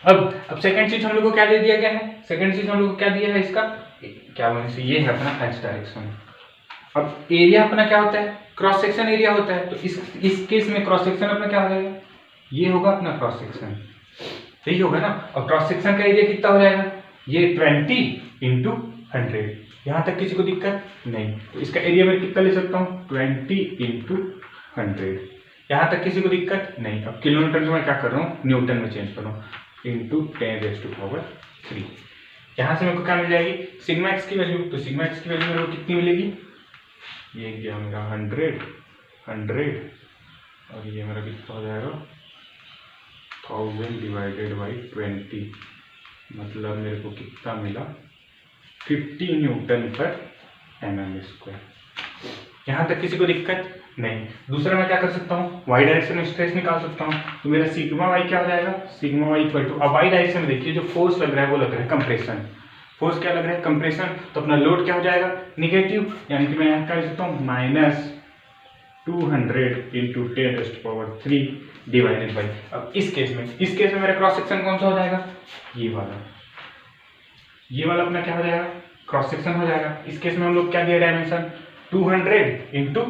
अब सेकंड चीज हम लोग को क्या दे दिया गया है, सेकंड चीज हम लोग को क्या दिया है, इसका क्या बोलने से, ये है अपना एक्स डायरेक्शन। अब एरिया अपना क्या होता है, क्रॉस सेक्शन एरिया होता है। तो इस केस में क्रॉस सेक्शन अपना क्या हो जाएगा, ये होगा अपना क्रॉस सेक्शन, सही होगा ना। और क्रॉस सेक्शन का एरिया कितना हो जाएगा, ये 20 इंटू 100। यहाँ तक किसी को दिक्कत नहीं। तो इसका एरिया मैं कितना ले सकता हूँ 20 इंटू 100। यहाँ तक किसी को दिक्कत नहीं। अब किलोमीटर में मैं क्या कर रहा हूँ, न्यूटन में चेंज कर रहा हूँ, इंटू 10⁻³ यहाँ से मेरे को क्या मिल जाएगी, सिग्मा एक्स की वैल्यू। तो सिग्मा एक्स की वैल्यू मेरे को कितनी मिलेगी, ये गया मेरा 100 और ये मेरा कितना हो जाएगा 1000 डिवाइडेड बाई 20, मतलब मेरे को कितना मिला 50 न्यूटन पर mm²। यहाँ तक किसी को दिक्कत नहीं। दूसरा मैं क्या कर सकता हूँ, वाई डायरेक्शन में स्ट्रेस निकाल सकता हूँ। तो मेरा सिग्मा वाई क्या हो जाएगा, सिग्मा वाई इक्वल टू, अब वाई डायरेक्शन में देखिए जो फोर्स लग रहा है वो लग रहा है कंप्रेशन। फोर्स क्या लग रहा है, कंप्रेशन। तो अपना लोड क्या हो जाएगा निगेटिव, यानी कि मैं यहाँ क्या लिख सकता हूँ -200 इंटू 10⁻³ डिवाइडेड बाई। अब इस केस में मेरा क्रॉस सेक्शन कौन सा हो जाएगा, ये वाला अपना क्या हो जाएगा, क्रॉस सेक्शन हो जाएगा। इस केस में हम लोग क्या दिया डायमेंशन 200 इंटू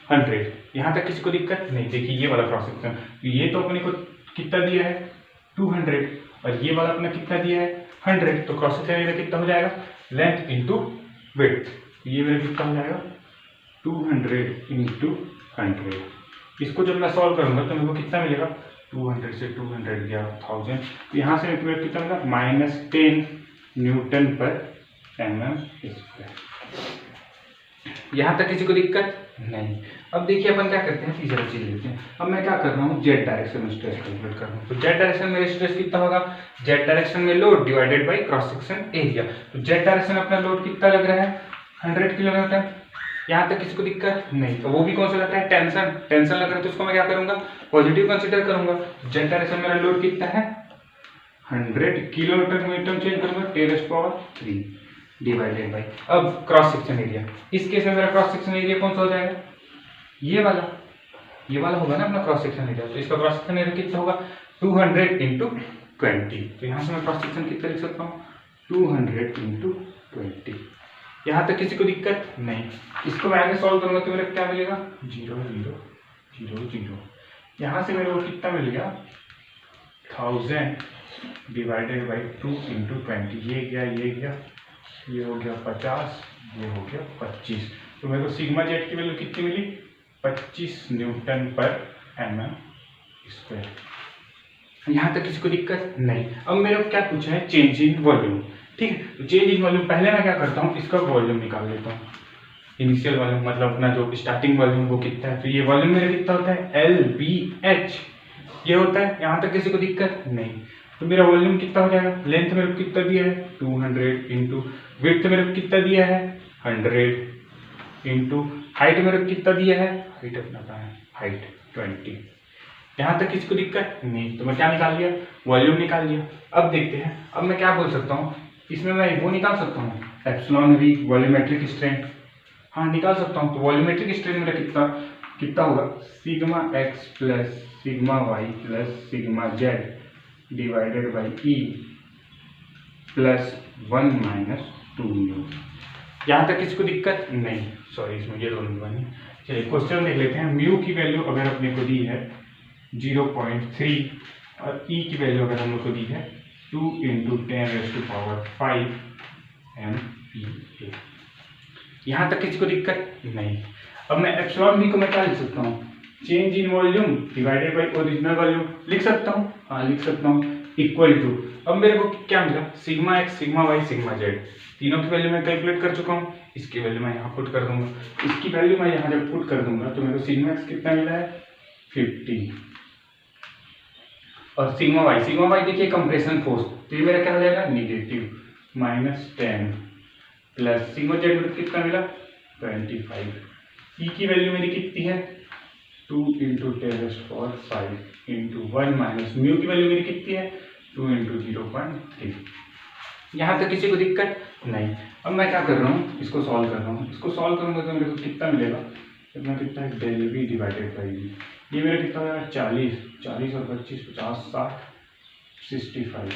100। यहाँ तक किसी को दिक्कत नहीं। देखिए ये वाला क्रॉस सेक्शन, ये तो अपने को कितना दिया है 200 और ये वाला अपना कितना दिया है 100। तो क्रॉस सेक्शन एरिया कितना हो जाएगा, लेंथ इंटू विड्थ। ये मेरा कितना हो जाएगा 200 इंटू 100। इसको जब मैं सॉल्व करूंगा तो मेरे को कितना मिलेगा, 200 से 200 गया 1000। तो यहाँ से मेरे को कितना मिला -10 न्यूटन पर mm²। यहाँ तक किसी को दिक्कत नहीं। अब देखिए अपन क्या करते हैं, तीसरा चीज लेते हैं। अब मैं क्या कर रहा हूँ, जेड डायरेक्शन में स्ट्रेस कैलकुलेट कर रहा हूँ। तो जेड डायरेक्शन में स्ट्रेस कितना होगा, जेड डायरेक्शन में load divided by cross section area. तो जेड डायरेक्शन में अपना लोड कितना लग रहा है 100 किलो न्यूटन। यहाँ तक किसी को दिक्कत नहीं। तो वो भी कौन सा लगता है, टेंशन लग रहा है, तो उसको मैं क्या करूंगा पॉजिटिव कंसिडर करूंगा। जेड डायरेक्शन मेरा लोड कितना है 100 किलो न्यूटन चेंज करूंगा 10⁻³ डिवाइडेड बाई। अब क्रॉस सेक्शन एरिया, इस केस में मेरा क्रॉस सेक्शन एरिया कौन सा हो जाएगा, ये वाला होगा ना अपना क्रॉस सेक्शन एरिया। तो इसका क्रॉस सेक्शन एरिया कितना होगा 200 इंटू 20। तो यहाँ से मैं क्रॉस सेक्शन कितना लिख सकता हूँ 200 इंटू 20। यहाँ तक किसी को दिक्कत नहीं। इसको मैं आगे सॉल्व करूंगा तो मेरा क्या मिलेगा 0 0 0 0। यहाँ से मेरे को कितना मिल गया 1000 डिवाइडेड बाई 2 इंटू 20। ये गया ये हो गया 50, ये हो गया 25। तो मेरे को सिग्मा जेड की वैल्यू कितनी मिली 25 न्यूटन पर mm²। यहाँ तक किसी को दिक्कत नहीं। अब मेरे को क्या पूछा है, चेंज इन वॉल्यूम। ठीक है, तो चेंज इन वॉल्यूम पहले मैं क्या करता हूँ, इसका वॉल्यूम निकाल लेता हूँ। इनिशियल वॉल्यूम मतलब अपना जो स्टार्टिंग वॉल्यूम वो कितना है, तो ये वॉल्यूम मेरा कितना होता है LBH, ये होता है। यहाँ तक किसी को दिक्कत नहीं। तो मेरा वॉल्यूम कितना हो जाएगा, लेंथ मेरे को कितना दिया है 200 इंटू विड्थ मेरे को कितना दिया है 100 इंटू हाइट मेरे को कितना दिया है, हाइट अपना कहाँ है, हाइट 20। यहाँ तक किसी को दिक्कत नहीं। तो मैं क्या निकाल लिया, वॉल्यूम निकाल लिया। अब देखते हैं, अब मैं क्या बोल सकता हूँ, इसमें मैं वो निकाल सकता हूँ एप्सिलॉन V वॉल्यूमेट्रिक स्ट्रेंथ, हाँ निकाल सकता हूँ। तो वॉल्यूमेट्रिक स्ट्रेंथ मेरा कितना होगा, sigma x plus sigma y plus sigma z divided by E plus 1 minus 2 mu. यहाँ तक किसी को दिक्कत नहीं, सॉरी इसमें ये दोनों बनी। चलिए क्वेश्चन देख लेते हैं। म्यू की वैल्यू अगर अपने को दी है 0.3 और E की वैल्यू अगर हम लोग को दी है 2 इंटू 10⁵ MPa। यहाँ तक किसी को दिक्कत नहीं। अब मैं एप्सिलॉन V को मैं क्या लिख सकता हूँ, change in volume divided by original volume लिख सकता हूँ, हाँ लिख सकता हूँ, इक्वल टू, अब मेरे को क्या मिला, sigma x sigma y sigma z, तीनों की वैल्यू मैं कैलकुलेट कर चुका हूँ। इसकी वैल्यू मैं यहाँ पुट कर दूंगा, इसकी वैल्यू मैं यहाँ जब पुट कर दूंगा तो मेरे को सिग्मा x कितना मिला है 50 और सिग्मा y देखिए कंप्रेशन फोर्स, तो ये मेरा क्या हो जाएगा नेगेटिव -10 प्लस सिग्मा z मेरे कितना मिला 25। ई की वैल्यू मेरी कितनी है 2 इंटू 10⁵ इंटू 1 माइनस म्यू की वैल्यू मेरी कितनी है 2 इंटू 0.3। यहाँ तक किसी को दिक्कत नहीं। अब मैं क्या कर रहा हूँ, इसको सॉल्व कर रहा हूँ। इसको सॉल्व करूँगा तो मेरे को कितना मिलेगा, इतना कितना है del V divided by V, ये मेरा कितना होगा 40 और 25 50 60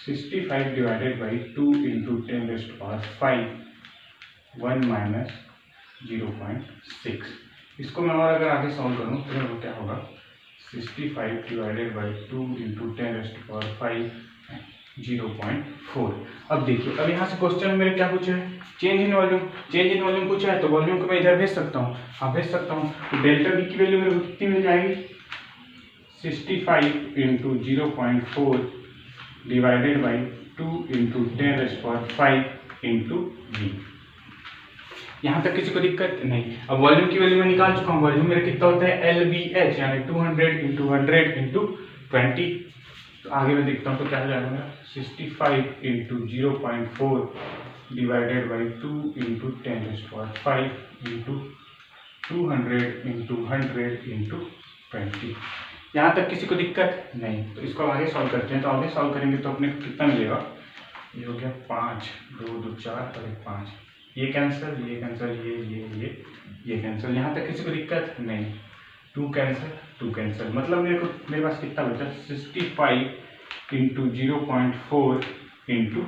65 डिवाइडेड बाई 2 इंटू 10⁵ 1 माइनस 0.6। इसको मैं और अगर आगे सॉल्व करूँ तो मेरे को क्या होगा 65 डिवाइडेड बाई 2 इंटू 10⁵ 0.4। अब देखिए, अब यहाँ से क्वेश्चन मेरे क्या पूछा है, चेंज इन वॉल्यूम पूछा है, तो वॉल्यूम को मैं इधर भेज सकता हूँ, हाँ भेज सकता हूँ। तो डेल्टा V की वैल्यू मेरे को कितनी मिल जाएगी 65 into 0.4 divided by 2 into 10⁵ into V। यहाँ तक किसी को दिक्कत नहीं। अब वॉल्यूम की वैल्यू मैं निकाल चुका हूँ, वॉल्यूम मेरा कितना होता है LBH यानी 200 इंटू 100 इंटू 20। तो आगे मैं देखता हूँ तो क्या हो जाएगा मेरा 65 into 0.4 divided by 2 into 10⁵ into 200 into 100 into 20। यहाँ तक किसी को दिक्कत नहीं। तो इसको आगे सॉल्व करते हैं। तो आगे सॉल्व करेंगे तो अपने को कितना मिलेगा, ये हो गया 5 2 2 4 और 1 5, ये कैंसिल ये कैंसिल। यहाँ तक किसी को दिक्कत नहीं, 2 कैंसिल मतलब मेरे पास कितना बचा 65 इंटू 0.4 इंटू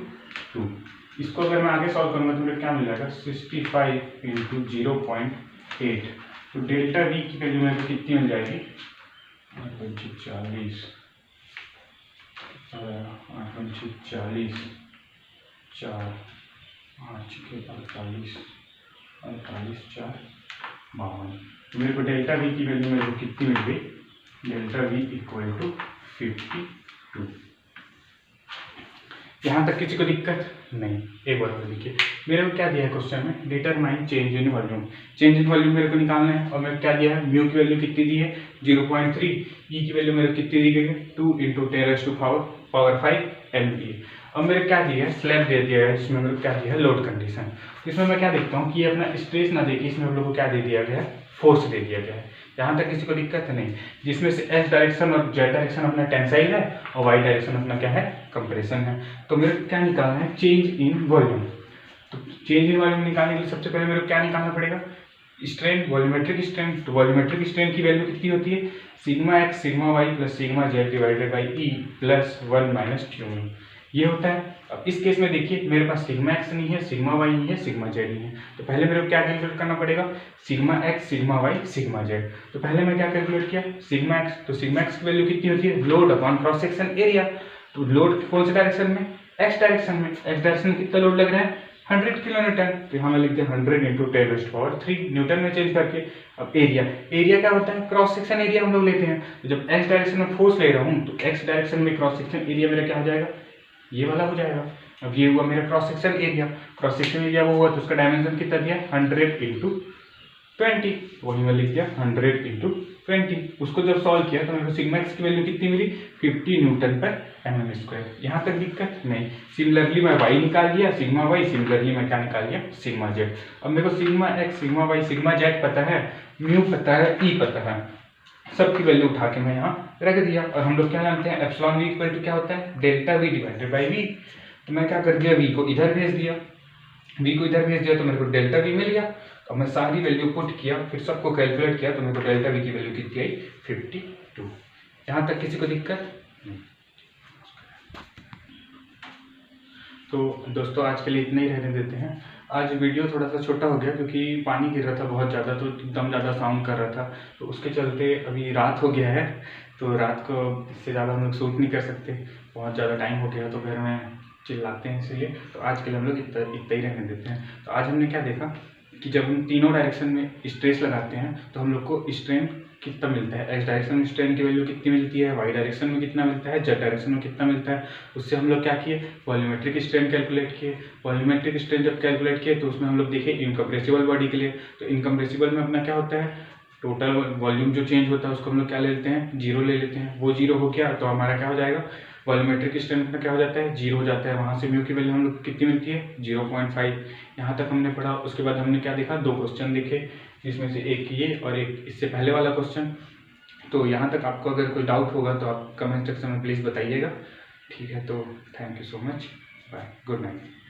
2। इसको अगर मैं आगे सॉल्व करूँगा तो मेरे क्या मिल जाएगा 65 इंटू 0.8। तो डेल्टा V की वैल्यू मेरे को कितनी मिल जाएगी 40 4 5 48 4 52। तो मेरे को डेल्टा V की वैल्यू मेरे को कितनी मिल गई, डेल्टा V इक्वल टू 52। यहाँ तक किसी को दिक्कत नहीं। एक बार देखिए मेरे को क्या दिया है क्वेश्चन में, determine change in volume. Change in volume मेरे को निकालना है और मेरे को क्या दिया है, म्यू की वैल्यू कितनी दी है 0.3, ई की वैल्यू मेरे को कितनी दी गई है 2 इंटू 10⁵ MPa। अब मेरे क्या दिया है, स्लैब दे दिया है, इसमें मेरे को क्या दिया है लोड कंडीशन। इसमें मैं क्या देखता हूँ कि ये अपना स्ट्रेस ना देके इसमें हम लोग को क्या दे दिया गया है, फोर्स दे दिया गया है। यहाँ तक किसी को दिक्कत नहीं, जिसमें से S डायरेक्शन और Z डायरेक्शन अपना टेंसाइल है और Y डायरेक्शन अपना क्या है कंप्रेशन है। तो मेरे को क्या निकालना है, चेंज इन वॉल्यूम। तो चेंज इन वॉल्यूम निकालने के लिए सबसे पहले मेरे को क्या निकालना पड़ेगा, स्ट्रेन, वॉल्यूमेट्रिक स्ट्रेन। तो वॉल्यूमेट्रिक स्ट्रेन की वैल्यू कितनी होती है sigma x sigma y plus sigma z divided by E plus 1 minus two, ये होता है। अब इस केस में देखिए मेरे पास सिग्मा x नहीं है, सिग्मा y नहीं है, सिग्मा z नहीं है। तो पहले मेरे को क्या कैलकुलेट करना पड़ेगा, sigma x sigma y sigma z। तो पहले मैं क्या कैलकुलेट किया सिग्मा x, तो सिग्मा x की वैल्यू कितनी होती है load upon cross section area. तो लोड कौन से डायरेक्शन में, x डायरेक्शन में, x डायरेक्शन में कितना लोड लग रहा है 100 किलोन्यूटन। तो यहाँ मैं लिखते हैं 100 इंटू 10⁻³ न्यूटन में चेंज करके। अब एरिया क्या होता है, क्रॉस सेक्शन एरिया हम लोग लेते हैं। तो जब x डायरेक्शन में फोर्स ले रहा हूँ तो x डायरेक्शन में क्रॉस सेक्शन एरिया मेरा क्या हो जाएगा, ये वाला हो जाएगा। अब ये हुआ मेरा cross section area. Cross section area वो हुआ तो उसका डायमेंशन कितना दिया, 100 इंटू 20, वही मैं लिख दिया 100 इंटू 20। उसको जब सॉल्व किया तो मेरे को सिग्मा एक्स की वैल्यू कितनी मिली, 50 न्यूटन पर mm स्क्वायर। यहाँ तक दिक्कत नहीं। सिमिलरली मैं y निकाल लिया सिग्मा y, सिमिलरली मैं क्या निकाल लिया सिग्मा z। अब मेरे को sigma x sigma y sigma z पता है, म्यू पता है, ई पता है, सबकी वैल्यू उठा के मैं यहाँ रख दिया। और हम लोग क्या जानते हैं, एप्सिलॉन v इक्वल टू क्या होता है, delta v divided by v। तो मैं क्या कर दिया, v को इधर भेज दिया, v को इधर भेज दिया तो मेरे को डेल्टा v मिल गया। अब मैं सारी वैल्यू पुट किया, फिर सबको कैलकुलेट किया तो मेरे को डेल्टा v की वैल्यू कितनी आई, 52। यहाँ तक किसी को दिक्कत नहीं। तो दोस्तों आज के लिए इतना ही रहने देते हैं। आज वीडियो थोड़ा सा छोटा हो गया क्योंकि पानी गिर रहा था बहुत ज़्यादा, तो एकदम ज़्यादा साउंड कर रहा था, तो उसके चलते अभी रात हो गया है, तो रात को इससे ज़्यादा हम लोग शूट नहीं कर सकते, बहुत ज़्यादा टाइम हो गया तो घर में चिल्लाते हैं, इसलिए तो आज के लिए हम लोग इतना ही रहने देते हैं। तो आज हमने क्या देखा कि जब हम तीनों डायरेक्शन में स्ट्रेस लगाते हैं तो हम लोग को स्ट्रेन कितना मिलता है, एक्स डायरेक्शन में स्ट्रेन की वैल्यू कितनी मिलती है, वाई डायरेक्शन में कितना मिलता है, जेड डायरेक्शन में कितना मिलता है। उससे हम लोग क्या किए, वॉल्यूमेट्रिक स्ट्रेन कैलकुलेट किए। वॉल्यूमेट्रिक स्ट्रेन जब कैलकुलेट किए तो उसमें हम लोग देखे इनकम्प्रेसिबल बॉडी के लिए, तो इनकम्प्रेसिबल में अपना क्या होता है, टोटल वॉल्यूम जो चेंज होता है उसको हम लोग क्या ले लेते हैं, जीरो ले लेते हैं। वो जीरो हो गया तो हमारा क्या हो जाएगा, वॉल्यूमेट्रिक स्ट्रेन में क्या हो जाता है, जीरो हो जाता है। वहाँ से म्यू की वैल्यू हम लोग कितनी मिलती है, 0.5। यहाँ तक हमने पढ़ा। उसके बाद हमने क्या देखा, दो क्वेश्चन देखे, जिसमें से एक ये और एक इससे पहले वाला क्वेश्चन। तो यहाँ तक आपको अगर कोई डाउट होगा तो आप कमेंट सेक्शन में प्लीज़ बताइएगा, ठीक है। तो thank you so much, bye, good night.